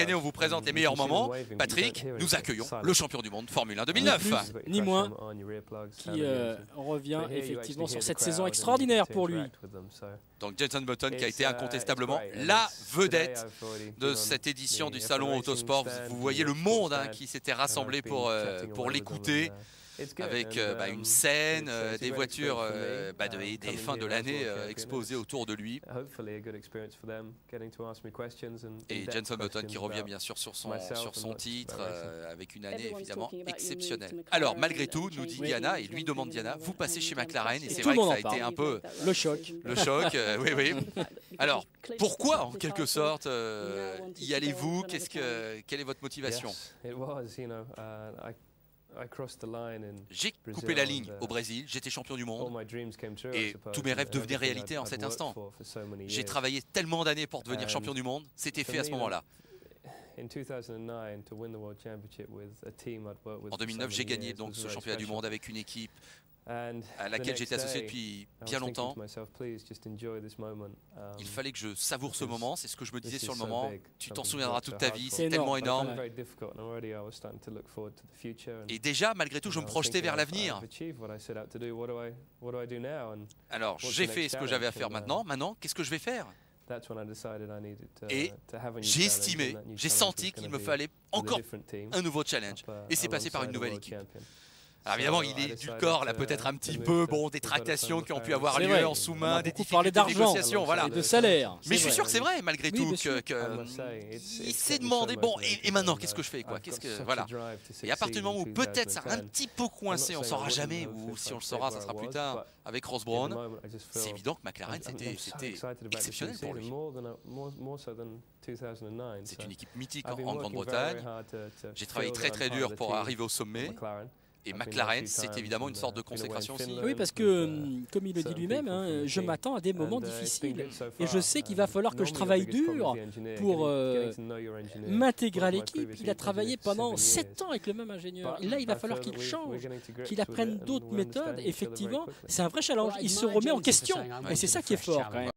année, on vous présente les meilleurs moments. Patrick, nous accueillons le champion du monde Formule 1 2009. Ni plus, ni moins, qui revient effectivement sur cette saison extraordinaire pour lui. Donc Jenson Button qui a été incontestablement la vedette de cette édition du Salon Autosport. Vous voyez le monde qui s'était rassemblé pour l'écouter. Avec une scène, des voitures des fins de l'année exposées autour de lui. Et Jenson Button qui revient bien sûr sur son titre, avec une année évidemment exceptionnelle. Alors malgré tout, nous dit Diana, et lui demande Diana, vous passez chez McLaren, et c'est vrai que ça a été un peu le choc. Le choc, oui. Alors pourquoi en quelque sorte y allez-vous? Quelle est votre motivation? J'ai coupé la ligne au Brésil, j'étais champion du monde et tous mes rêves devenaient réalité en cet instant. J'ai travaillé tellement d'années pour devenir champion du monde, c'était fait à ce moment-là. En 2009, j'ai gagné donc ce championnat du monde avec une équipe à laquelle j'étais associé depuis bien longtemps. Il fallait que je savoure ce moment, c'est ce que je me disais sur le moment. Tu t'en souviendras toute ta vie, c'est tellement énorme. Et déjà, malgré tout, je me projetais vers l'avenir. Alors, j'ai fait ce que j'avais à faire maintenant. Maintenant, qu'est-ce que je vais faire? Et j'ai estimé, j'ai senti qu'il me fallait encore un nouveau challenge. Et c'est passé par une nouvelle équipe. Alors évidemment, il est du corps là peut-être un petit peu des tractations qui ont pu avoir lieu en sous-main, des difficultés de négociation, voilà. Et de salaire. Mais je suis sûr que c'est vrai malgré tout il s'est demandé et maintenant qu'est-ce que je fais quoi? Voilà. Et à partir du moment où peut-être ça a un petit peu coincé, on ne saura jamais, ou si on le saura, ça sera plus tard avec Ross Brawn. C'est évident que McLaren c'était exceptionnel pour lui. C'est une équipe mythique en Grande-Bretagne. J'ai travaillé très dur pour arriver au sommet. Et McLaren, c'est évidemment une sorte de consécration aussi. Oui, parce que, comme il le dit lui-même, je m'attends à des moments difficiles. Et je sais qu'il va falloir que je travaille dur pour m'intégrer à l'équipe. Il a travaillé pendant 7 ans avec le même ingénieur. Et là, il va falloir qu'il change, qu'il apprenne d'autres méthodes. Effectivement, c'est un vrai challenge. Il se remet en question. Et c'est ça qui est fort quand même.